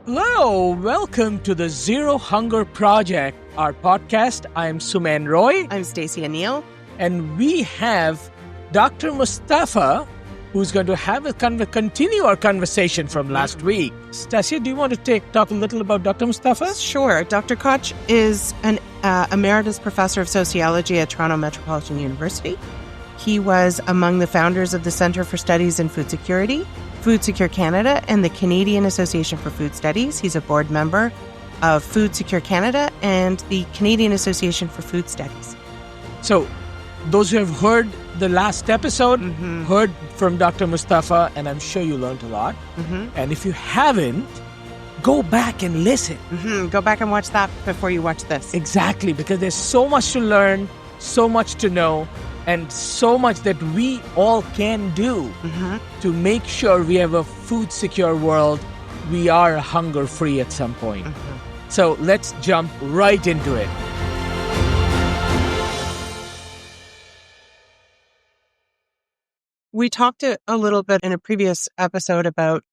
Hello, welcome to the Zero Hunger Project, our podcast. I'm Suman Roy. I'm Stacia Neale. And we have Dr. Mustafa, who's going to have continue our conversation from last week. Stacia, do you want to talk a little about Dr. Mustafa? Sure. Dr. Koc is an emeritus professor of sociology at Toronto Metropolitan University. He was among the founders of the Centre for Studies in Food Security, Food Secure Canada, and the Canadian Association for Food Studies. He's a board member of Food Secure Canada and the Canadian Association for Food Studies. So, those who have heard the last episode, heard from Dr. Mustafa, and I'm sure you learned a lot. And if you haven't, go back and listen. Go back and watch that before you watch this. Exactly, because there's so much to learn, so much to know, and so much that we all can do to make sure we have a food-secure world. We are hunger-free at some point. So let's jump right into it. We talked a little bit in a previous episode about,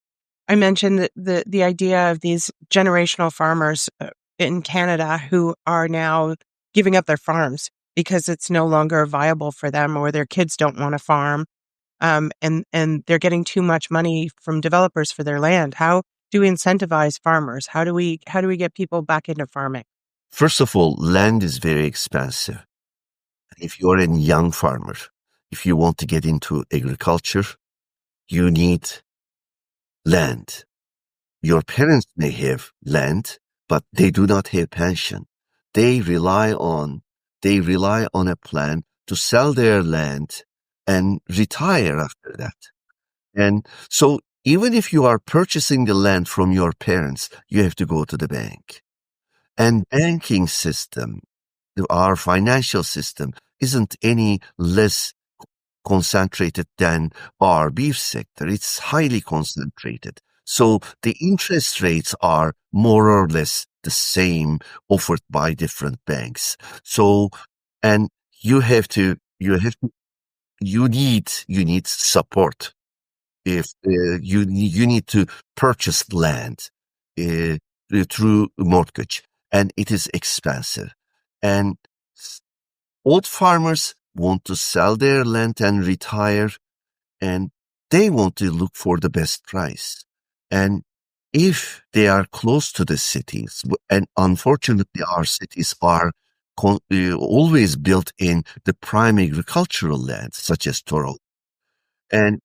I mentioned the idea of these generational farmers in Canada who are now giving up their farms because it's no longer viable for them, or their kids don't want to farm, and they're getting too much money from developers for their land. How do we incentivize farmers? How do we get people back into farming? First of all, land is very expensive. If you're a young farmer, if you want to get into agriculture, you need land. Your parents may have land, but they do not have pension. They rely on a plan to sell their land and retire after that. And so even if you are purchasing the land from your parents, you have to go to the bank. And banking system, our financial system, isn't any less concentrated than our beef sector. It's highly concentrated. So the interest rates are more or less the same offered by different banks. So, and you need support. If you need to purchase land through mortgage, and it is expensive. And old farmers want to sell their land and retire, and they want to look for the best price. And if they are close to the cities, and unfortunately our cities are always built in the prime agricultural lands, such as Toronto. And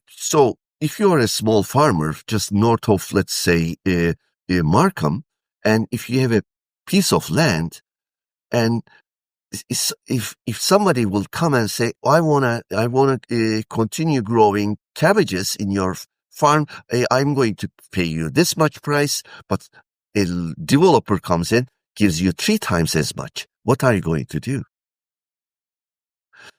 so if you're a small farmer just north of, let's say, Markham, and if you have a piece of land, and if somebody will come and say, I wanna continue growing cabbages in your farm, I'm going to pay you this much price, but a developer comes in, gives you 3 times as much. What are you going to do?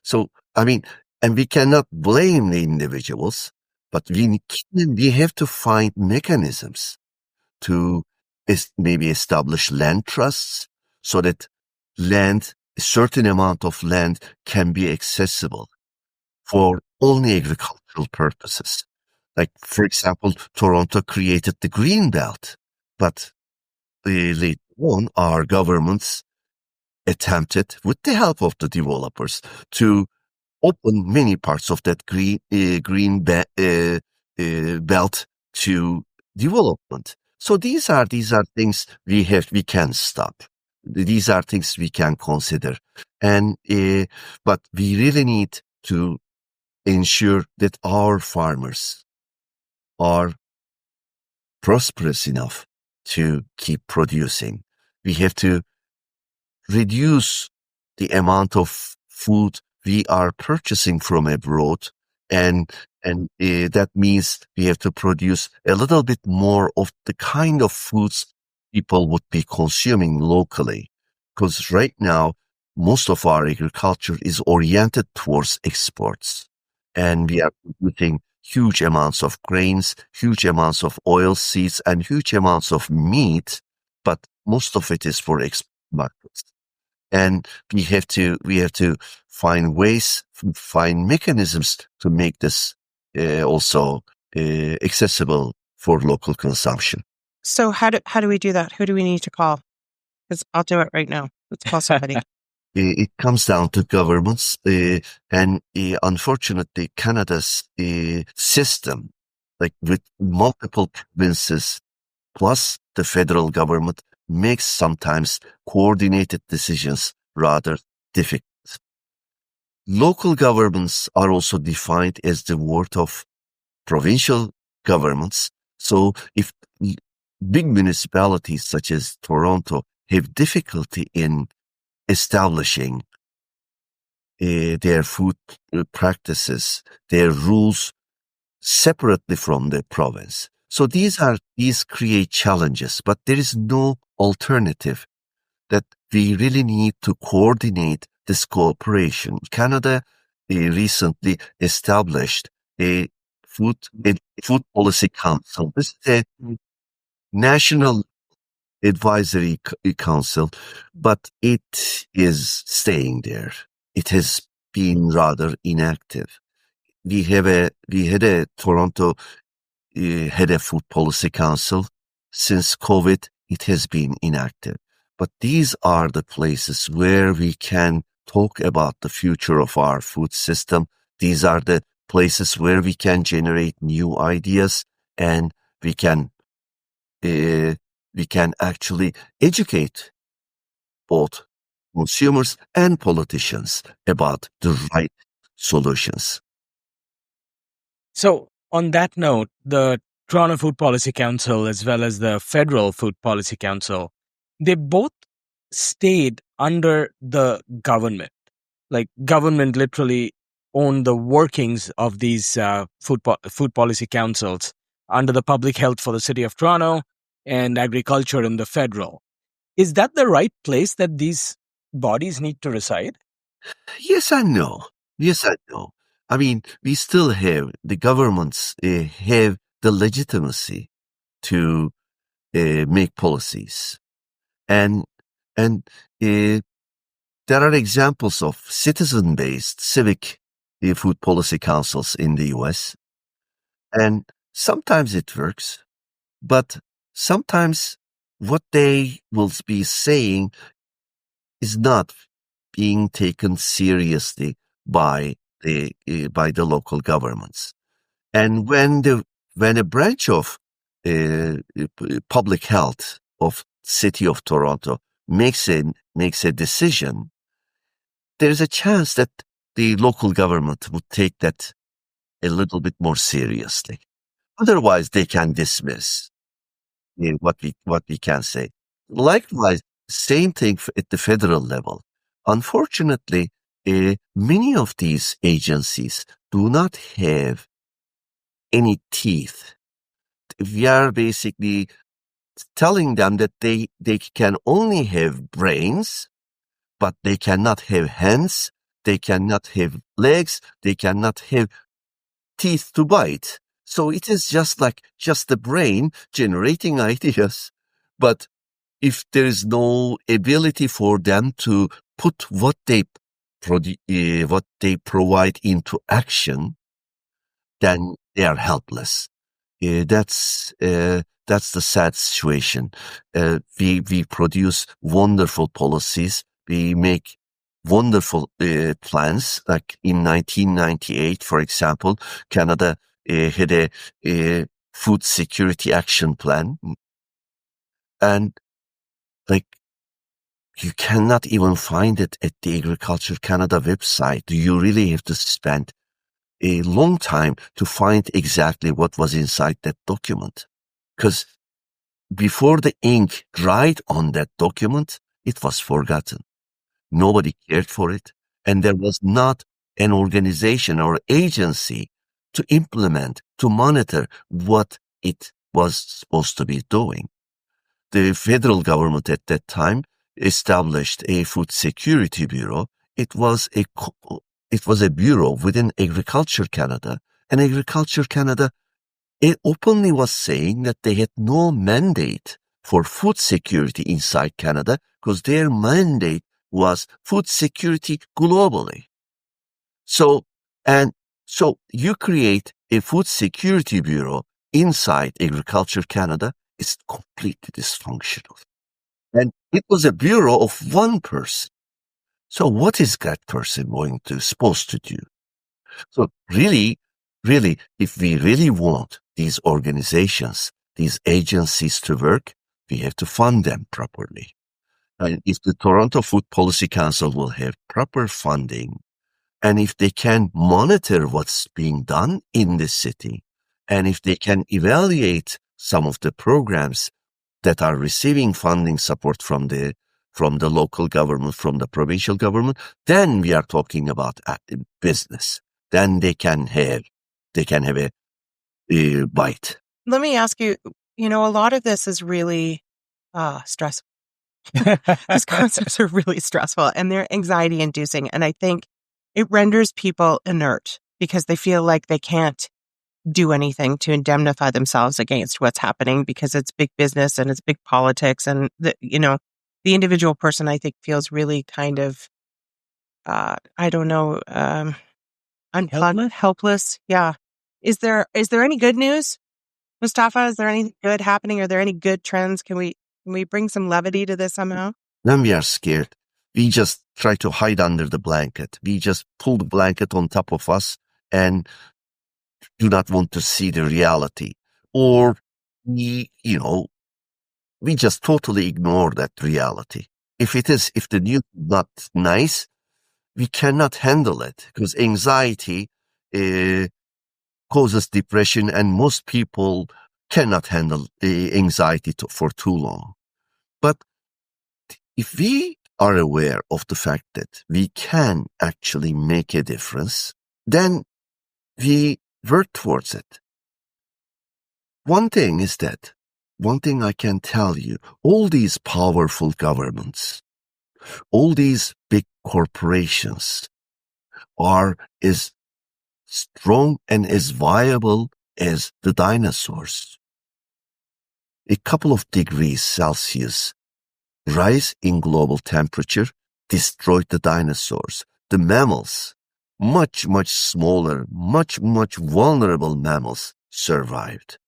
So, I mean, and we cannot blame the individuals, but we have to find mechanisms to maybe establish land trusts so that a certain amount of land can be accessible for only agricultural purposes. Like, for example, Toronto created the Green Belt, but later on, our governments attempted, with the help of the developers, to open many parts of that green belt to development. So these are things we can stop. These are things we can consider, and but we really need to ensure that our farmers are prosperous enough to keep producing. We have to reduce the amount of food we are purchasing from abroad, and that means we have to produce a little bit more of the kind of foods people would be consuming locally. Because right now, most of our agriculture is oriented towards exports, and we are producing huge amounts of grains, huge amounts of oil seeds, and huge amounts of meat, but most of it is for export markets. And we have to find ways, find mechanisms to make this also accessible for local consumption. So how do we do that? Who do we need to call? Because I'll do it right now. Let's call somebody. It comes down to governments, and unfortunately, Canada's system, like with multiple provinces plus the federal government, makes sometimes coordinated decisions rather difficult. Local governments are also defined as the word of provincial governments. So if big municipalities such as Toronto have difficulty in establishing their food practices, their rules separately from the province. So these create challenges, but there is no alternative, that we really need to coordinate this cooperation. Canada recently established a food policy council. This is a national advisory council, but it is staying there. It has been rather inactive. We had a Toronto had a food policy council. Since COVID, it has been inactive. But these are the places where we can talk about the future of our food system. These are the places where we can generate new ideas, and we can actually educate both consumers and politicians about the right solutions. So, on that note, the Toronto Food Policy Council as well as the Federal Food Policy Council, they both stayed under the government. Like, government literally owned the workings of these food policy councils under the public health for the city of Toronto and agriculture in the federal. Is that the right place that these bodies need to reside? Yes and no. Yes and no. I mean, we still have the governments have the legitimacy to make policies, and there are examples of citizen-based civic food policy councils in the U.S. And sometimes it works, but sometimes what they will be saying is not being taken seriously by the local governments. And when a branch of public health of City of Toronto makes a decision, there's a chance that the local government would take that a little bit more seriously. Otherwise, they can dismiss what we can say. Likewise, same thing at the federal level. Unfortunately, many of these agencies do not have any teeth. We are basically telling them that they can only have brains, but they cannot have hands, they cannot have legs, they cannot have teeth to bite. So it is just the brain generating ideas. But if there is no ability for them to put what they provide into action, then they are helpless. That's the sad situation. We produce wonderful policies. We make wonderful plans. Like in 1998, for example, Canada had a food security action plan, and like you cannot even find it at the Agriculture Canada website. You really have to spend a long time to find exactly what was inside that document. Because before the ink dried on that document, it was forgotten. Nobody cared for it. And there was not an organization or agency to implement, to monitor what it was supposed to be doing. The federal government at that time established a food security bureau. It was a bureau within Agriculture Canada, and Agriculture Canada, it openly was saying that they had no mandate for food security inside Canada because their mandate was food security globally. So you create a food security bureau inside Agriculture Canada is completely dysfunctional. And it was a bureau of one person. So what is that person supposed to do? So really, if we really want these organizations, these agencies to work, we have to fund them properly. And if the Toronto Food Policy Council will have proper funding, and if they can monitor what's being done in the city, and if they can evaluate some of the programs that are receiving funding support from the local government, from the provincial government, then we are talking about business. Then they can have a bite. Let me ask you, a lot of this is really stressful. These concepts are really stressful and they're anxiety inducing. And I think it renders people inert because they feel like they can't do anything to indemnify themselves against what's happening because it's big business and it's big politics. And the individual person, I think, feels really kind of, unplugged, helpless. Yeah. Is there any good news, Mustafa? Is there anything good happening? Are there any good trends? Can we bring some levity to this somehow? When we are scared, we just try to hide under the blanket. We just pull the blanket on top of us and do not want to see the reality. Or we just totally ignore that reality. If the news is not nice, we cannot handle it because anxiety causes depression, and most people cannot handle the anxiety for too long. But if we are aware of the fact that we can actually make a difference, then we work towards it. One thing I can tell you, all these powerful governments, all these big corporations are as strong and as viable as the dinosaurs. A couple of degrees Celsius rise in global temperature destroyed the dinosaurs. The mammals, much, much smaller, much, much vulnerable mammals survived.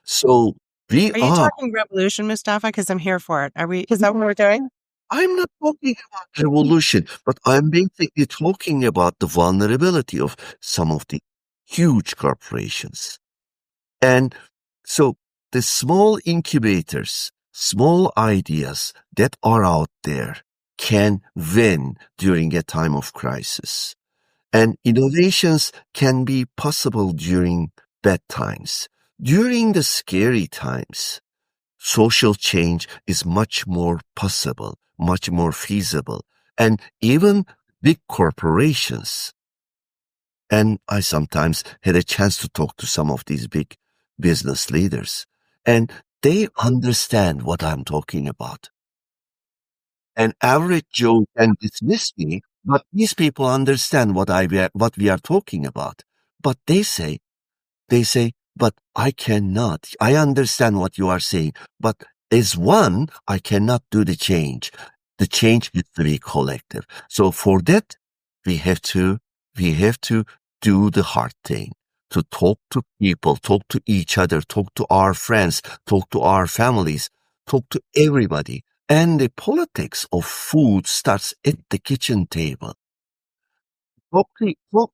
So are you talking revolution, Mustafa? Because I'm here for it. Is that what we're doing? I'm not talking about revolution, but I'm basically talking about the vulnerability of some of the huge corporations. And so the small incubators, small ideas that are out there can win during a time of crisis. And innovations can be possible during bad times. During the scary times, social change is much more possible, much more feasible. And even big corporations, and I sometimes had a chance to talk to some of these big business leaders, and they understand what I'm talking about. An average Joe can dismiss me, but these people understand what we are talking about. But they say, but I cannot. I understand what you are saying, but as one, I cannot do the change. The change has to be collective. So for that, we have to do the hard thing, to talk to people, talk to each other, talk to our friends, talk to our families, talk to everybody. And the politics of food starts at the kitchen table. Talk to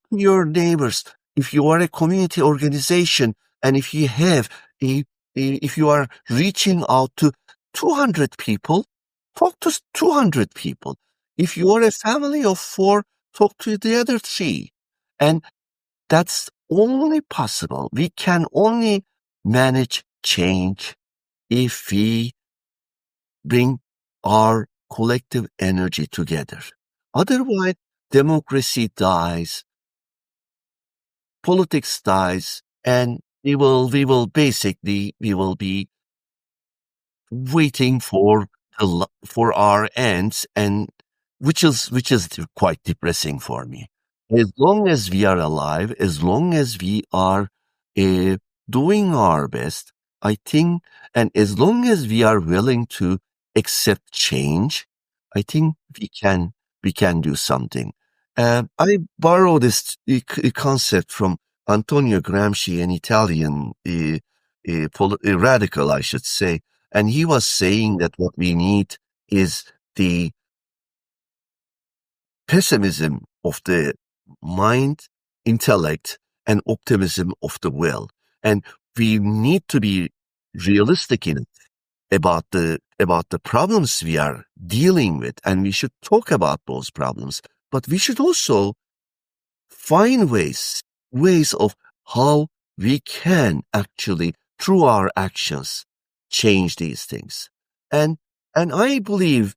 your neighbors. If you are a community organization, and if you are reaching out to 200 people, talk to 200 people. If you are a family of 4, talk to the other 3. And that's only possible. We can only manage change if we bring our collective energy together. Otherwise, democracy dies, politics dies, and we will be waiting for our ends, and which is quite depressing for me. As long as we are alive, as long as we are doing our best, I think, and as long as we are willing to accept change, I think we can do something. I borrow this concept from Antonio Gramsci, an Italian radical, I should say. And he was saying that what we need is the pessimism of the mind, intellect, and optimism of the will. And we need to be realistic in it about the problems we are dealing with, and we should talk about those problems. But we should also find ways of how we can actually, through our actions, change these things. And I believe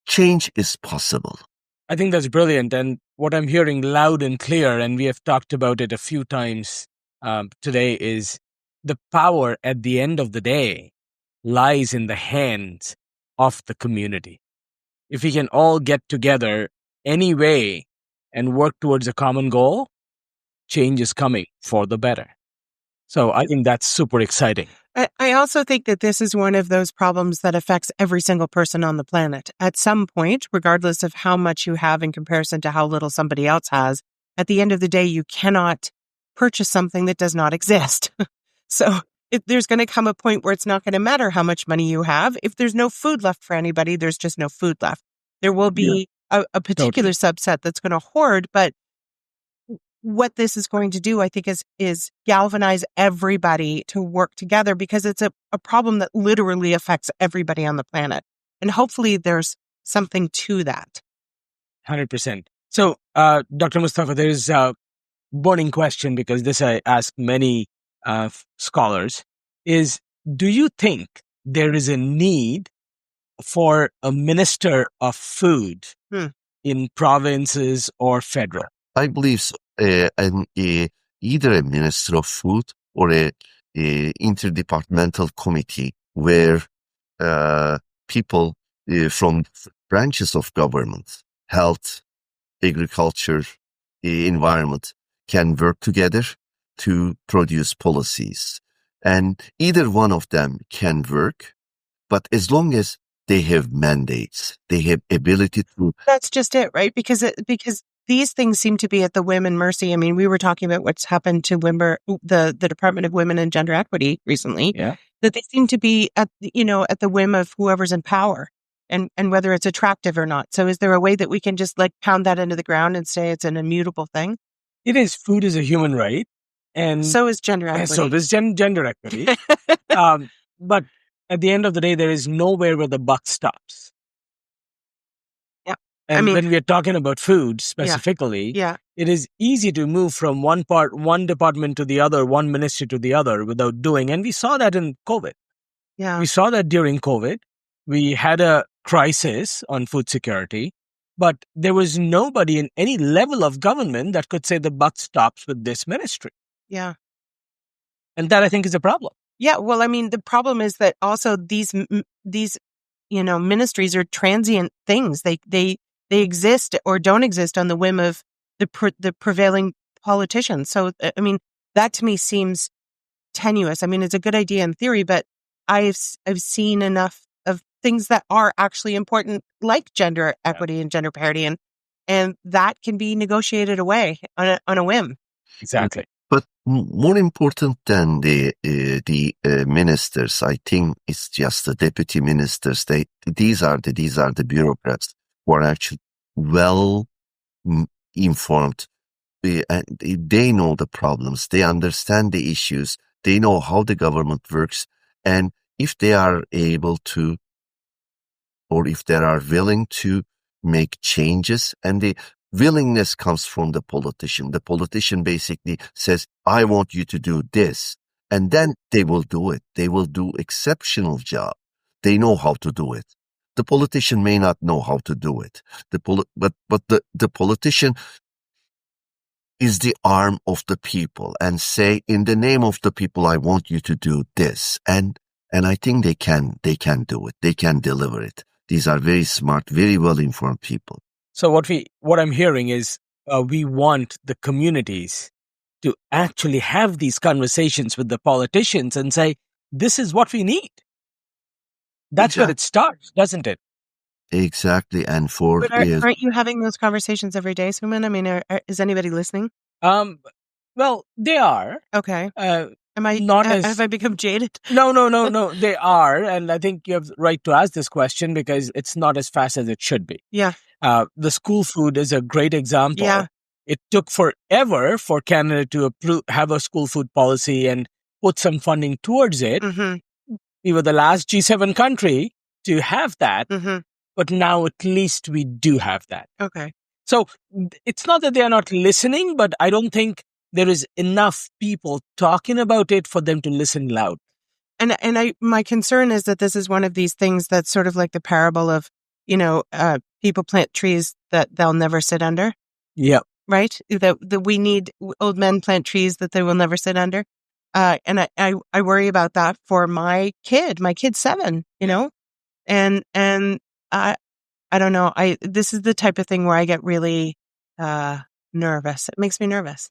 change is possible. I think that's brilliant. And what I'm hearing loud and clear, and we have talked about it a few times today, is the power at the end of the day lies in the hands of the community. If we can all get together anyway and work towards a common goal, change is coming for the better. So I think that's super exciting. I also think that this is one of those problems that affects every single person on the planet. At some point, regardless of how much you have in comparison to how little somebody else has, at the end of the day, you cannot purchase something that does not exist. So there's going to come a point where it's not going to matter how much money you have. If there's no food left for anybody, there's just no food left. There will be a particular subset that's going to hoard, but what this is going to do, I think, is galvanize everybody to work together, because it's a problem that literally affects everybody on the planet. And hopefully there's something to that. 100%. So, Dr. Mustafa, there is a burning question, because this I ask many scholars, is do you think there is a need for a minister of food in provinces or federal? I believe so. Either a minister of food or a interdepartmental committee where people from branches of government, health, agriculture, environment, can work together to produce policies. And either one of them can work, but as long as they have mandates, they have ability to... That's just it, right? Because these things seem to be at the whim and mercy. I mean, we were talking about what's happened to the Department of Women and Gender Equity recently. Yeah. That they seem to be at the whim of whoever's in power, and whether it's attractive or not. So is there a way that we can just pound that into the ground and say it's an immutable thing? It is. Food is a human right. And so is gender equity. And so is gender equity. But at the end of the day, there is nowhere where the buck stops. And when we are talking about food specifically, it is easy to move from one department to the other, one ministry to the other without doing. And we saw that in COVID. Yeah. We saw that during COVID. We had a crisis on food security, but there was nobody in any level of government that could say the buck stops with this ministry. Yeah. And that, I think, is a problem. Yeah. Well, I mean, the problem is that also these ministries are transient things. They exist or don't exist on the whim of the prevailing politicians. So, I mean, that to me seems tenuous. I mean, it's a good idea in theory, but I've seen enough of things that are actually important, like gender equity and gender parity, and that can be negotiated away on a whim. Exactly. But more important than the ministers, I think it's just the deputy ministers. These are the bureaucrats who are actually well informed. They know the problems. They understand the issues. They know how the government works. And if they are able to, or if they are willing to make changes, and the willingness comes from the politician. The politician basically says, I want you to do this. And then they will do it. They will do exceptional job. They know how to do it. The politician may not know how to do it. But the politician is the arm of the people and say, in the name of the people, I want you to do this. And I think they can do it. They can deliver it. These are very smart, very well-informed people. So what I'm hearing is we want the communities to actually have these conversations with the politicians and say, this is what we need. That's where it starts, doesn't it? Exactly. And but aren't you having those conversations every day, Suman? I mean, is anybody listening? Well, they are. Okay. not as... Have I become jaded? No. They are. And I think you have the right to ask this question because it's not as fast as it should be. Yeah. The school food is a great example. Yeah. It took forever for Canada to have a school food policy and put some funding towards it. Mm-hmm. We were the last G7 country to have that. Mm-hmm. But now at least we do have that. Okay. So it's not that they are not listening, but I don't think there is enough people talking about it for them to listen loud. And my concern is that this is one of these things that's sort of like the parable of, people plant trees that they'll never sit under. Yeah. Right? That we need old men plant trees that they will never sit under. And I worry about that for my kid. My kid's 7, and I don't know. This is the type of thing where I get really nervous. It makes me nervous.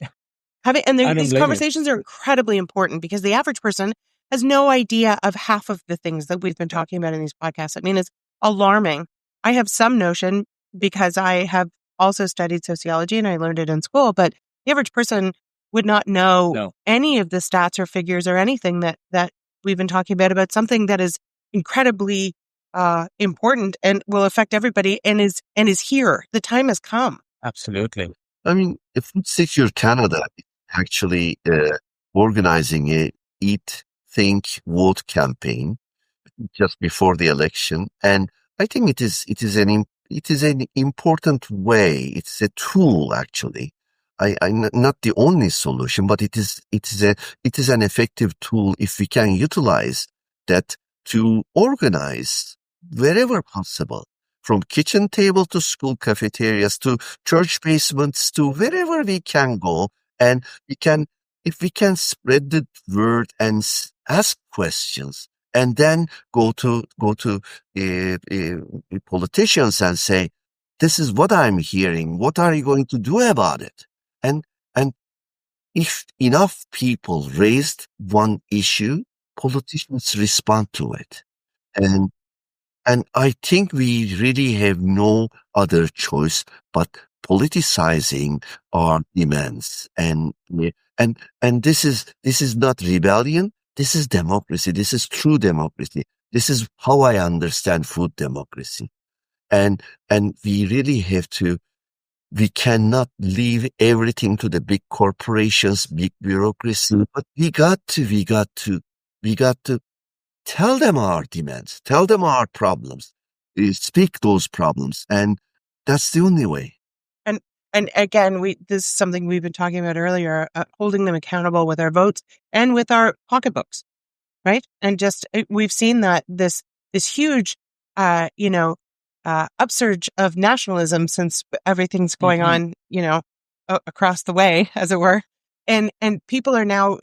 These conversations are incredibly important because the average person has no idea of half of the things that we've been talking about in these podcasts. I mean, it's alarming. I have some notion because I have also studied sociology and I learned it in school, but the average person would not know any of the stats or figures or anything that we've been talking about something that is incredibly important and will affect everybody and is here. The time has come. Absolutely. I mean, Food Secure Canada is actually organizing a Eat, Think, Vote campaign just before the election, and I think it is an important way. It's a tool, actually. Not the only solution, but it is an effective tool if we can utilize that to organize wherever possible, from kitchen table to school cafeterias to church basements to wherever we can go, and if we can spread the word and ask questions, and then go to politicians and say, "This is what I'm hearing. What are you going to do about it?" And if enough people raised one issue, politicians respond to it. And I think we really have no other choice but politicizing our demands. And this is not rebellion. This is democracy. This is true democracy. This is how I understand food democracy. And we really have to, we cannot leave everything to the big corporations, big bureaucracy, but we got to tell them our demands, tell them our problems, speak those problems. And that's the only way. And again, this is something we've been talking about earlier, holding them accountable with our votes and with our pocketbooks, right? And just, we've seen that this huge, upsurge of nationalism since everything's going on, across the way, as it were. And people are now,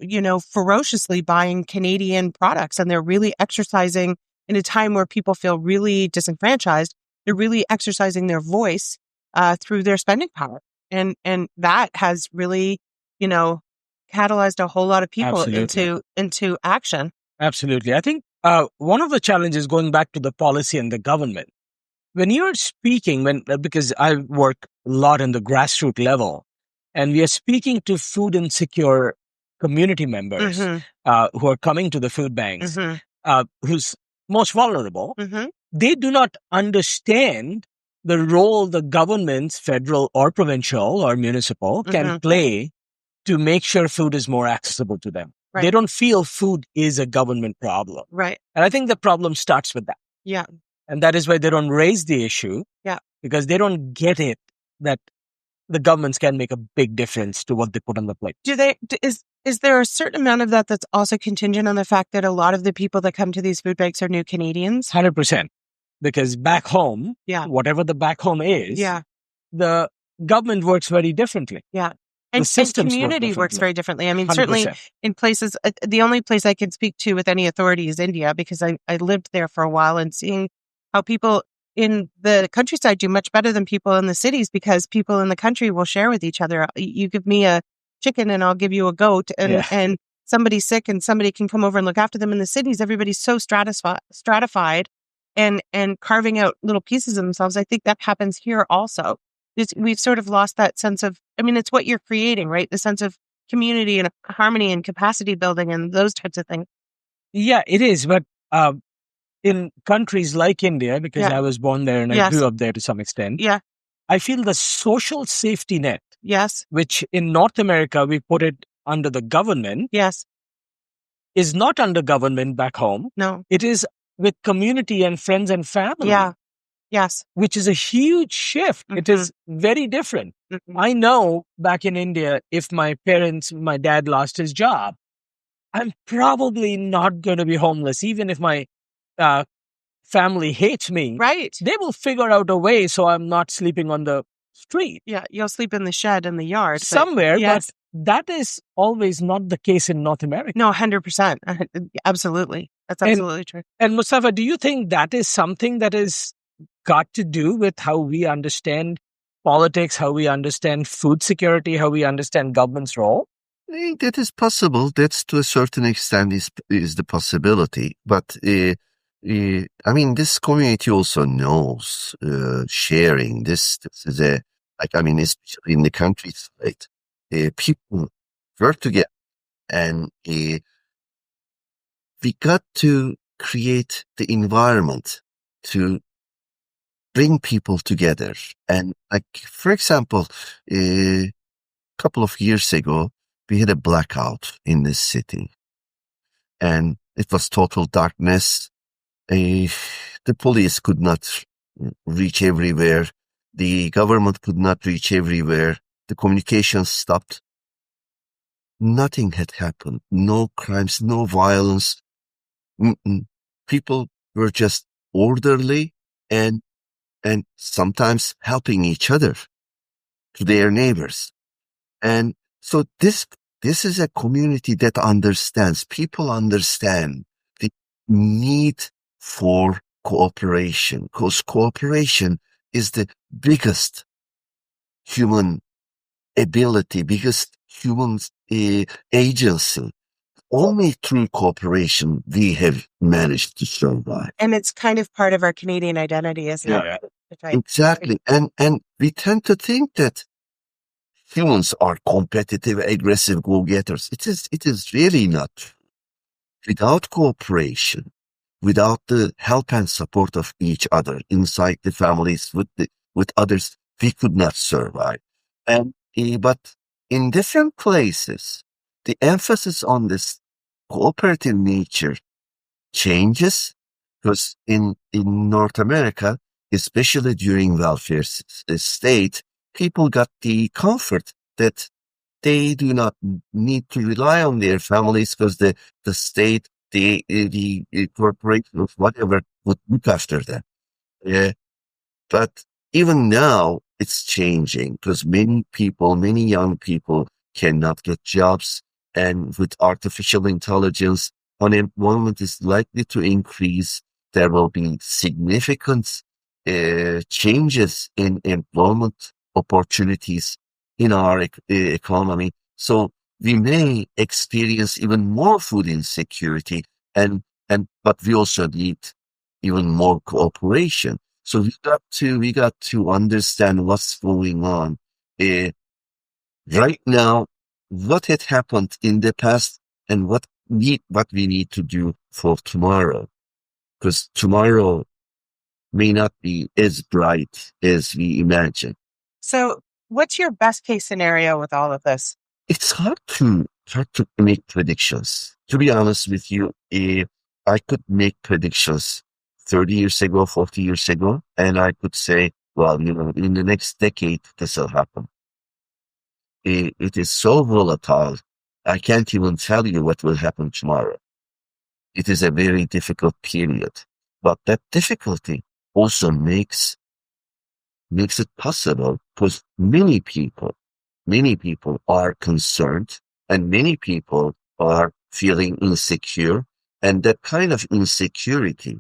ferociously buying Canadian products, and they're really exercising in a time where people feel really disenfranchised. They're really exercising their voice through their spending power. And that has really, catalyzed a whole lot of people into action. Absolutely. I think one of the challenges, going back to the policy and the government, when you're speaking, because I work a lot in the grassroots level, and we are speaking to food insecure community members who are coming to the food banks, who's most vulnerable, they do not understand the role the governments, federal or provincial or municipal, can play to make sure food is more accessible to them. Right. They don't feel food is a government problem. Right. And I think the problem starts with that. Yeah. And that is why they don't raise the issue. Yeah. Because they don't get it that the governments can make a big difference to what they put on the plate. Is there a certain amount of that that's also contingent on the fact that a lot of the people that come to these food banks are new Canadians? 100%. Because back home, whatever the back home is, the government works very differently. Yeah. And community works very differently. I mean, 100%. Certainly in places, the only place I can speak to with any authority is India, because I lived there for a while, and seeing how people in the countryside do much better than people in the cities, because people in the country will share with each other. You give me a chicken and I'll give you a goat, and somebody's sick and somebody can come over and look after them. In the cities, everybody's so stratified and carving out little pieces of themselves. I think that happens here also. We've sort of lost that sense of, I mean, it's what you're creating, right? The sense of community and harmony and capacity building and those types of things. Yeah, it is. But in countries like India, because I was born there and I grew up there to some extent, I feel the social safety net, which in North America we put it under the government, is not under government back home. No. It is with community and friends and family. Which is a huge shift. It is very different. I know back in India, if my dad lost his job, I'm probably not going to be homeless, even if my family hates me. Right. They will figure out a way so I'm not sleeping on the street. Yeah, you'll sleep in the shed in the yard. Somewhere, but that is always not the case in North America. No, 100%. Absolutely. That's absolutely true. And Mustafa, do you think that is something that is got to do with how we understand politics, how we understand food security, how we understand government's role? I think that is possible. That's to a certain extent is the possibility. But I mean, this community also knows sharing. This is especially in the countryside, people work together, and we got to create the environment to bring people together. And for example, a couple of years ago, we had a blackout in this city and it was total darkness. The police could not reach everywhere. The government could not reach everywhere. The communication stopped. Nothing had happened. No crimes, no violence. People were just orderly and sometimes helping each other to their neighbors. And so this is a community that understands, people understand the need for cooperation, because cooperation is the biggest human ability, biggest human agency. Only through cooperation we have managed to survive. And it's kind of part of our Canadian identity, isn't it? Exactly. And we tend to think that humans are competitive, aggressive go-getters. It is really not true. Without cooperation, without the help and support of each other inside the families with others, we could not survive. But in different places, the emphasis on this cooperative nature changes, because in North America, especially during welfare state, people got the comfort that they do not need to rely on their families because the state, the corporation, whatever, would look after them. Yeah. But even now, it's changing because many young people cannot get jobs. And with artificial intelligence, unemployment is likely to increase. There will be significant changes in employment opportunities in our economy. So we may experience even more food insecurity, but we also need even more cooperation. So we got to understand what's going on right now, what had happened in the past, and what we need to do for tomorrow, because tomorrow may not be as bright as we imagine. So what's your best case scenario with all of this? It's hard to make predictions. To be honest with you, I could make predictions 30 years ago, 40 years ago, and I could say, well, in the next decade, this will happen. It is so volatile. I can't even tell you what will happen tomorrow. It is a very difficult period, but that difficulty also makes it possible, because many people are concerned and many people are feeling insecure, and that kind of insecurity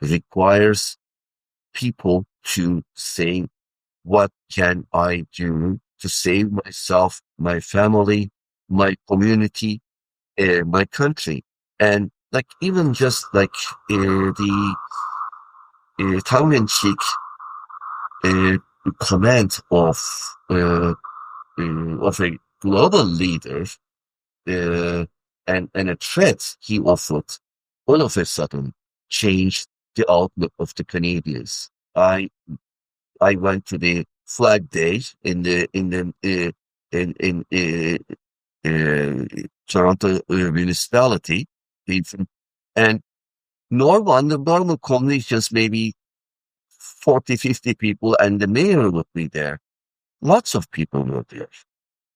requires people to say, what can I do to save myself, my family, my community, my country? And even just the tongue-in-cheek comment of a global leader, uh, and a threat he offered, all of a sudden changed the outlook of the Canadians. I went to the Flag Day in Toronto municipality, and the normal community is just maybe 40, 50 people, and the mayor would be there. Lots of people were there.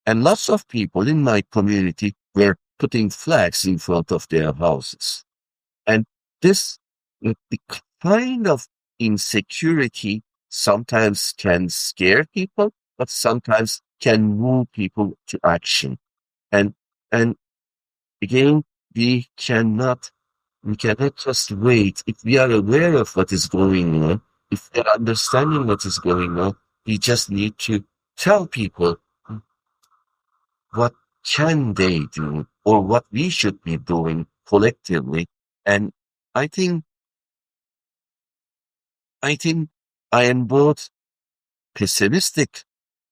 And lots of people in my community were putting flags in front of their houses. And this, the kind of insecurity sometimes can scare people, but sometimes can move people to action. And, and again, we cannot just wait. If we are aware of what is going on, if we are understanding what is going on, we just need to tell people what can they do or what we should be doing collectively. And I think, I think I am both pessimistic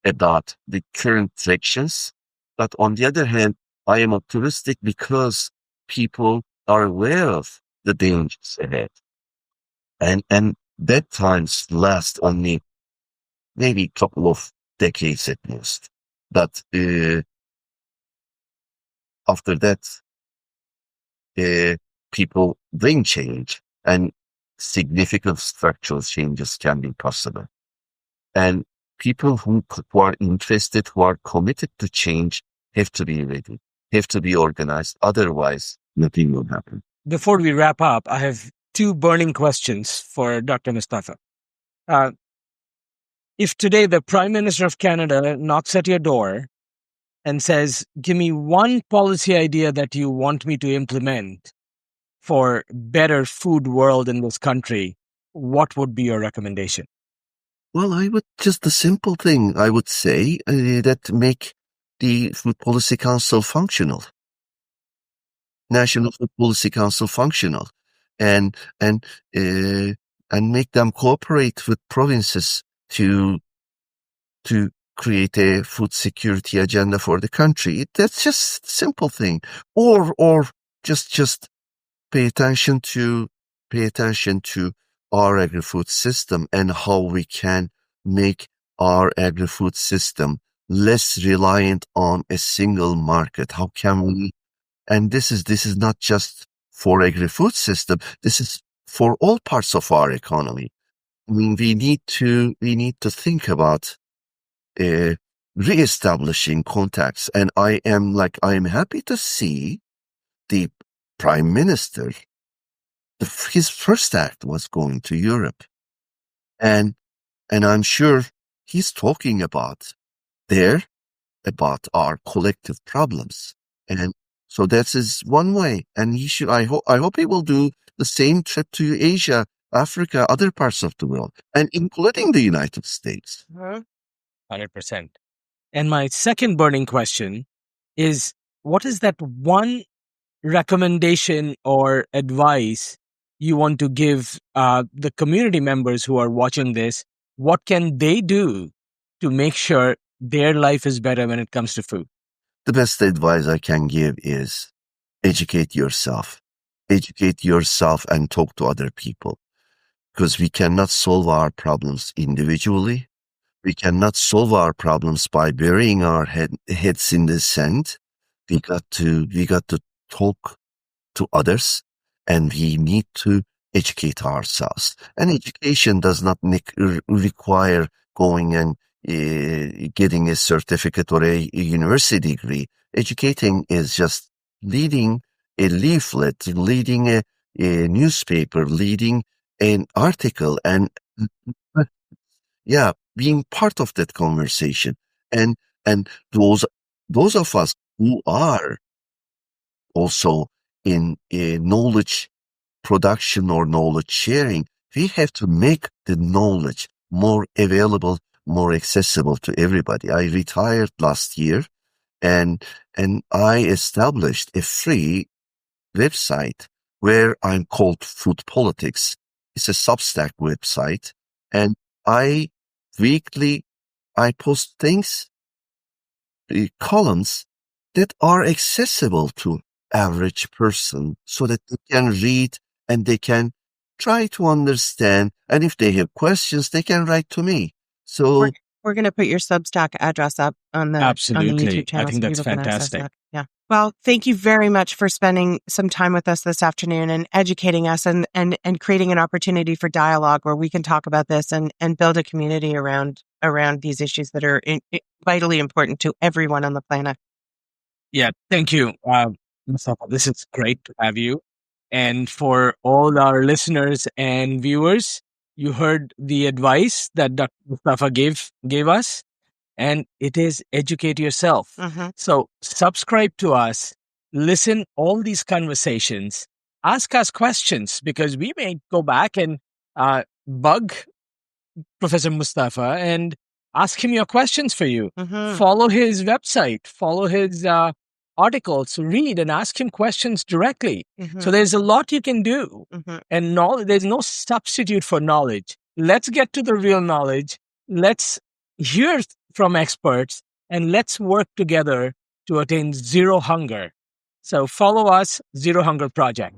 about the current directions, but on the other hand, I am optimistic because people are aware of the dangers ahead. And that times last only maybe a couple of decades at most. But after that, people bring change, and significant structural changes can be possible. And people who are interested, who are committed to change, have to be ready, have to be organized. Otherwise, nothing will happen. Before we wrap up, I have two burning questions for Dr. Mustafa. Uh, if today the Prime Minister of Canada knocks at your door and says, give me one policy idea that you want me to implement for better food world in this country, what would be your recommendation? Well, I would just the simple thing I would say that make the Food Policy Council functional, National Food Policy Council functional, and and uh, and make them cooperate with provinces to create a food security agenda for the country. That's just a simple thing, or just pay attention to our agri-food system and how we can make our agri-food system less reliant on a single market. How can we? And this is not just for agri-food system. This is for all parts of our economy. I mean, we need to think about reestablishing contacts. And I am happy to see the Prime Minister. His first act was going to Europe, and I'm sure he's talking about our collective problems, and so that is one way. And he should. I hope he will do the same trip to Asia, Africa, other parts of the world, and including the United States. 100%. And my second burning question is, what is that one recommendation or advice you want to give the community members who are watching this? What can they do to make sure their life is better when it comes to food? The best advice I can give is educate yourself. Educate yourself and talk to other people, because we cannot solve our problems individually. We cannot solve our problems by burying our heads in the sand. We got to talk to others, and we need to educate ourselves. And education does not require going and getting a certificate or a university degree. Educating is just leading a leaflet, leading a newspaper, leading an article, and yeah, being part of that conversation. And those of us who are also in knowledge production or knowledge sharing, we have to make the knowledge more available, more accessible to everybody. I retired last year, and I established a free website where I'm called Food Politics. It's a Substack website, and I weekly I post things columns that are accessible to average person so that they can read and they can try to understand. And if they have questions, they can write to me. So we're going to put your Substack address up on the Absolutely. YouTube channel. I think so that's people can access fantastic. that. Yeah. Well, thank you very much for spending some time with us this afternoon and educating us and creating an opportunity for dialogue where we can talk about this and build a community around these issues that are vitally important to everyone on the planet. Yeah, thank you, Mustafa. This is great to have you. And for all our listeners and viewers, you heard the advice that Dr. Mustafa gave us, and it is educate yourself. So subscribe to us, listen all these conversations, ask us questions, because we may go back and bug Professor Mustafa and ask him your questions for you. Follow his website, follow his articles, read and ask him questions directly. So there's a lot you can do. And there's no substitute for knowledge. Let's get to the real knowledge. Let's hear from experts and let's work together to attain zero hunger. So follow us, Zero Hunger Project.